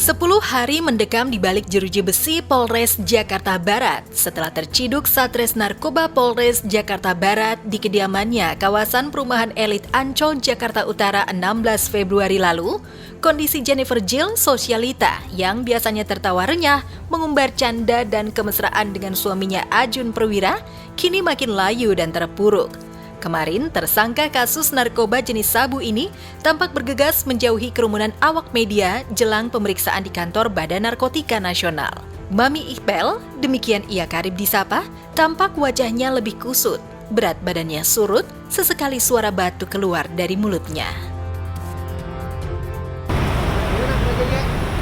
10 hari mendekam di balik jeruji besi Polres Jakarta Barat setelah terciduk Satres Narkoba Polres Jakarta Barat di kediamannya kawasan perumahan elit Ancol, Jakarta Utara 16 Februari lalu, kondisi Jennifer Jill Sosialita yang biasanya tertawa renyah, mengumbar canda dan kemesraan dengan suaminya Ajun Perwira, kini makin layu dan terpuruk. Kemarin, tersangka kasus narkoba jenis sabu ini tampak bergegas menjauhi kerumunan awak media jelang pemeriksaan di kantor Badan Narkotika Nasional. Mami Iqbal, demikian ia karib disapa, tampak wajahnya lebih kusut, berat badannya surut, sesekali suara batu keluar dari mulutnya.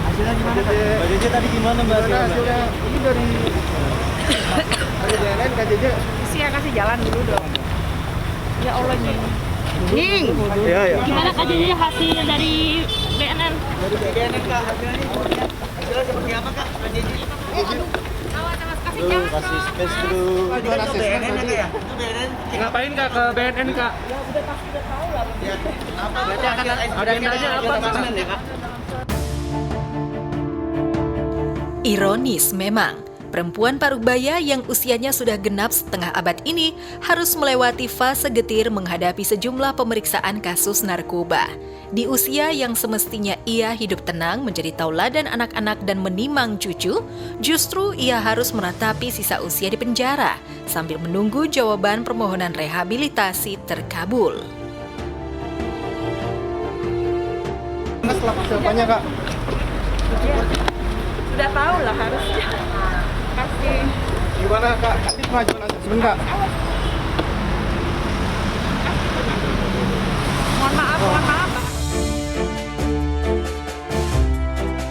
Hasilnya gimana, Kak? Mbak JJ tadi gimana, Mbak? Hasilnya ini dari BNN, Kak JJ. Isi ya, kasih jalan dulu dong. Ya Allah, Nying. Iya. Gimana Kak jadi hasil dari BNN? Dari BNN, Kak, hasilnya seperti apa, Kak? Mbak JJ? Kasih space dulu. Gimana BNN ya, Kak, ya? Itu BNN. Ngapain Kak ke BNN, Kak? Ya udah pasti udah tahu lah. Ya, apa? Berarti agendanya apa, Kak? Ya, Kak? Ironis memang, perempuan parubaya yang usianya sudah genap setengah abad ini harus melewati fase getir menghadapi sejumlah pemeriksaan kasus narkoba. Di usia yang semestinya ia hidup tenang menjadi tauladan anak-anak dan menimang cucu, justru ia harus meratapi sisa usia di penjara sambil menunggu jawaban permohonan rehabilitasi terkabul. Setelah persiapannya, Kak? Sudah tahu lah harusnya. Kasih. Gimana, Kak? Kasih pengajuan asesmen, Kak? Mohon maaf.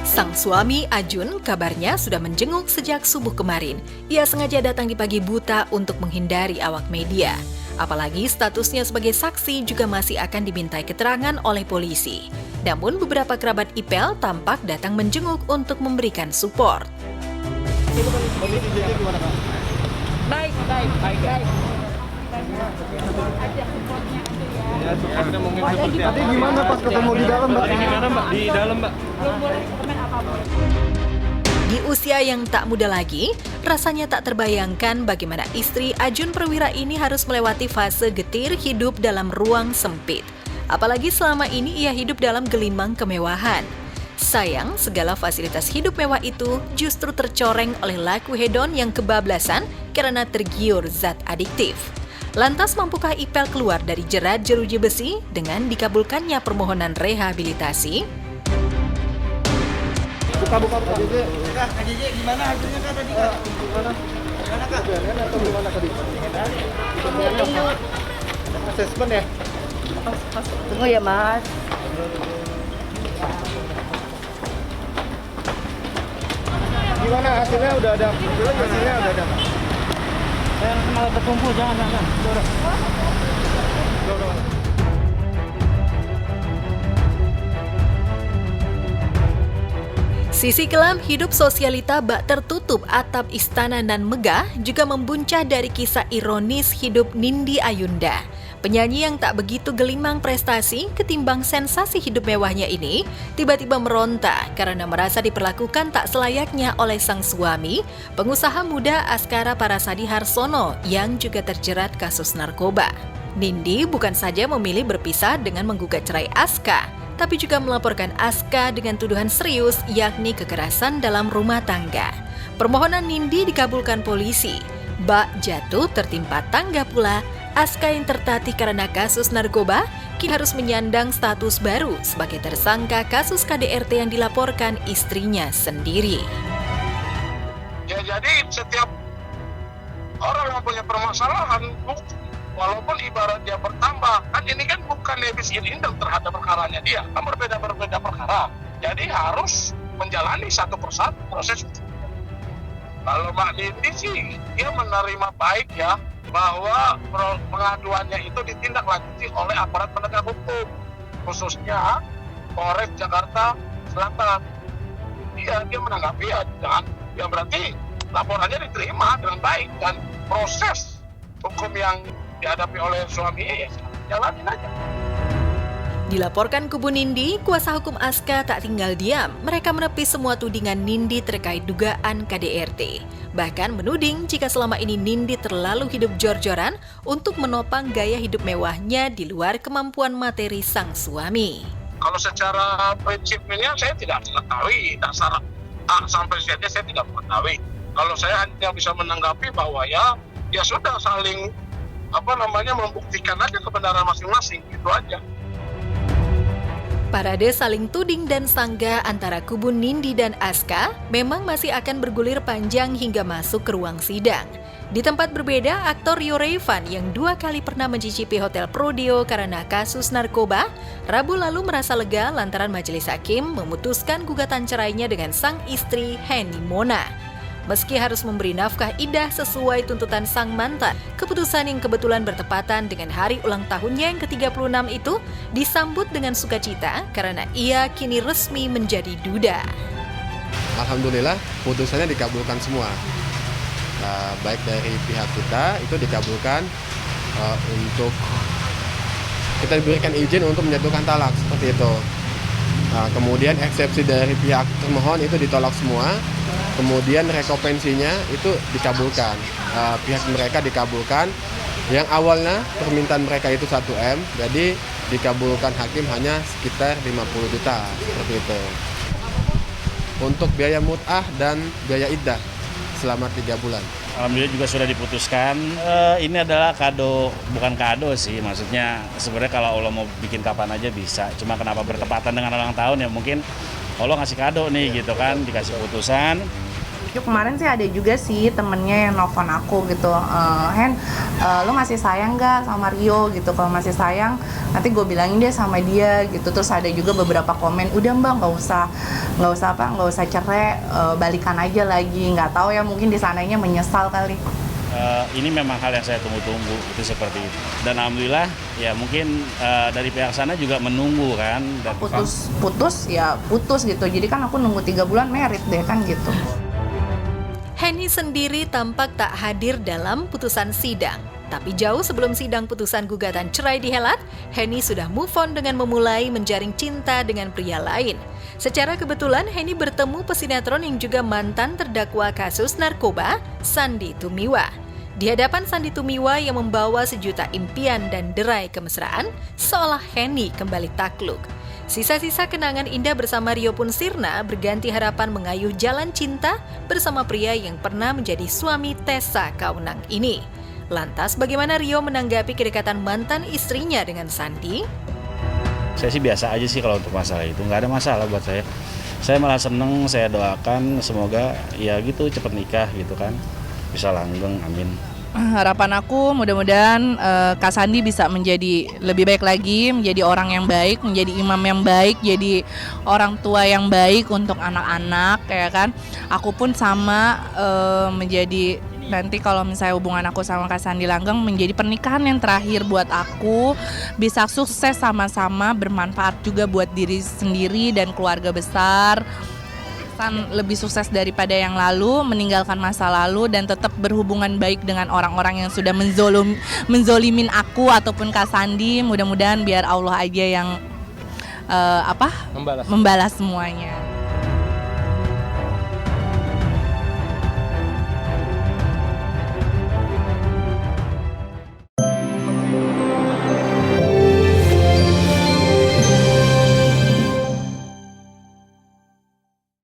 Sang suami Ajun kabarnya sudah menjenguk sejak subuh kemarin. Ia sengaja datang di pagi buta untuk menghindari awak media. Apalagi statusnya sebagai saksi juga masih akan dimintai keterangan oleh polisi. Namun beberapa kerabat Ipel tampak datang menjenguk untuk memberikan support. Kondisi JJ gimana, Kak? Baik. Aja supportnya aja ya. Ya, supportnya mungkin seperti apa? Tadi gimana pas ketemu di dalam, Mbak? Gimana, Mbak? Di dalam, Mbak? Belum boleh komen apapun. Di usia yang tak muda lagi, rasanya tak terbayangkan bagaimana istri Ajun Perwira ini harus melewati fase getir hidup dalam ruang sempit. Apalagi selama ini ia hidup dalam gelimang kemewahan. Sayang, segala fasilitas hidup mewah itu justru tercoreng oleh laku hedon yang kebablasan karena tergiur zat adiktif. Lantas mampukah Ipel keluar dari jerat jeruji besi dengan dikabulkannya permohonan rehabilitasi? Buka, Kak JJ. Kak JJ gimana hasilnya, Kak, tadi, Kak? Gimana? Gimana, Kak? BNN atau gimana tadi? Asesmen ya? Tunggu ya, Mas. Gimana hasilnya udah ada? Hasilnya udah ada, Kak? Malah terkumpul, jangan. Dorong. Sisi kelam hidup Sosialita bak tertutup atap istana nan megah juga membuncah dari kisah ironis hidup Nindi Ayunda. Penyanyi yang tak begitu gelimang prestasi ketimbang sensasi hidup mewahnya ini tiba-tiba meronta karena merasa diperlakukan tak selayaknya oleh sang suami, pengusaha muda Askara Parasadi Harsono yang juga terjerat kasus narkoba. Nindi bukan saja memilih berpisah dengan menggugat cerai Aska, tapi juga melaporkan Aska dengan tuduhan serius yakni kekerasan dalam rumah tangga. Permohonan Nindi dikabulkan polisi. Bak jatuh tertimpa tangga pula. Aska yang tertatih karena kasus narkoba kini harus menyandang status baru sebagai tersangka kasus KDRT yang dilaporkan istrinya sendiri. Ya, jadi setiap orang yang punya permasalahan, walaupun ibarat dia bertambah, kan ini kan bukan nebis indel terhadap perkaranya dia, kan berbeda perkara. Jadi harus menjalani satu persatu proses. Kalau Mbak Nindi sih, dia menerima baik ya, bahwa pengaduannya itu ditindaklanjuti oleh aparat penegak hukum, khususnya Polres Jakarta Selatan. Dia menanggapi ya, berarti laporannya diterima dengan baik dan proses hukum yang dihadapi oleh suaminya ya jalanin aja. Dilaporkan kubu Nindi, kuasa hukum Aska tak tinggal diam. Mereka menepis semua tudingan Nindi terkait dugaan KDRT. Bahkan menuding jika selama ini Nindi terlalu hidup jor-joran untuk menopang gaya hidup mewahnya di luar kemampuan materi sang suami. Kalau secara prinsipnya saya tidak mengetahui, dasar A sampai Z saya tidak mengetahui. Kalau saya hanya bisa menanggapi bahwa ya sudah saling membuktikan aja kebenaran masing-masing, gitu aja. Parade saling tuding dan sanggah antara kubu Nindi dan Aska memang masih akan bergulir panjang hingga masuk ke ruang sidang. Di tempat berbeda, aktor Rio Raivan yang 2 kali pernah mencicipi Hotel Prodeo karena kasus narkoba, Rabu lalu merasa lega lantaran majelis hakim memutuskan gugatan cerainya dengan sang istri Henny Mona. Meski harus memberi nafkah idah sesuai tuntutan sang mantan, keputusan yang kebetulan bertepatan dengan hari ulang tahunnya yang ke-36 itu disambut dengan sukacita karena ia kini resmi menjadi duda. Alhamdulillah putusannya dikabulkan semua. Baik dari pihak kita itu dikabulkan untuk kita diberikan izin untuk menjatuhkan talak seperti itu. Kemudian eksepsi dari pihak termohon itu ditolak semua. Kemudian rekompensinya itu dikabulkan, pihak mereka dikabulkan. Yang awalnya permintaan mereka itu 1M, jadi dikabulkan hakim hanya sekitar 50 juta, seperti itu. Untuk biaya mut'ah dan biaya iddah selama 3 bulan. Alhamdulillah juga sudah diputuskan. Ini adalah kado, bukan kado sih, maksudnya sebenarnya kalau Allah mau bikin kapan aja bisa. Cuma kenapa bertepatan dengan ulang tahun ya mungkin Allah ngasih kado nih gitu kan, dikasih putusan. Kemarin sih ada juga sih temennya yang nelfon aku gitu, Hen, lo masih sayang nggak sama Rio gitu? Kalau masih sayang, nanti gue bilangin deh sama dia gitu. Terus ada juga beberapa komen, udah mbak nggak usah cerai, balikan aja lagi. Nggak tahu ya, mungkin di sananya menyesal kali. Ini memang hal yang saya tunggu-tunggu itu seperti itu. Dan alhamdulillah ya mungkin dari pihak sana juga menunggu kan. Dan putus gitu. Jadi kan aku nunggu 3 bulan merit deh kan gitu. Henny sendiri tampak tak hadir dalam putusan sidang. Tapi jauh sebelum sidang putusan gugatan cerai dihelat, Henny sudah move on dengan memulai menjaring cinta dengan pria lain. Secara kebetulan, Henny bertemu pesinetron yang juga mantan terdakwa kasus narkoba, Sandy Tumiwa. Di hadapan Sandy Tumiwa yang membawa sejuta impian dan derai kemesraan, seolah Henny kembali takluk. Sisa-sisa kenangan indah bersama Rio pun sirna, berganti harapan mengayuh jalan cinta bersama pria yang pernah menjadi suami Tessa Kaunang ini. Lantas bagaimana Rio menanggapi kedekatan mantan istrinya dengan Sandy? Saya sih biasa aja sih kalau untuk masalah itu, nggak ada masalah buat saya. Saya malah seneng, saya doakan semoga ya gitu cepat nikah gitu kan, bisa langgeng, amin. Harapan aku mudah-mudahan Kak Sandy bisa menjadi lebih baik lagi, menjadi orang yang baik, menjadi imam yang baik, jadi orang tua yang baik untuk anak-anak ya kan. Aku pun sama menjadi nanti kalau misalnya hubungan aku sama Kak Sandy langgeng menjadi pernikahan yang terakhir buat aku, bisa sukses sama-sama, bermanfaat juga buat diri sendiri dan keluarga besar. Lebih sukses daripada yang lalu, meninggalkan masa lalu dan tetap berhubungan baik dengan orang-orang yang sudah menzolimin aku ataupun Kak Sandy. Mudah-mudahan biar Allah aja yang membalas semuanya.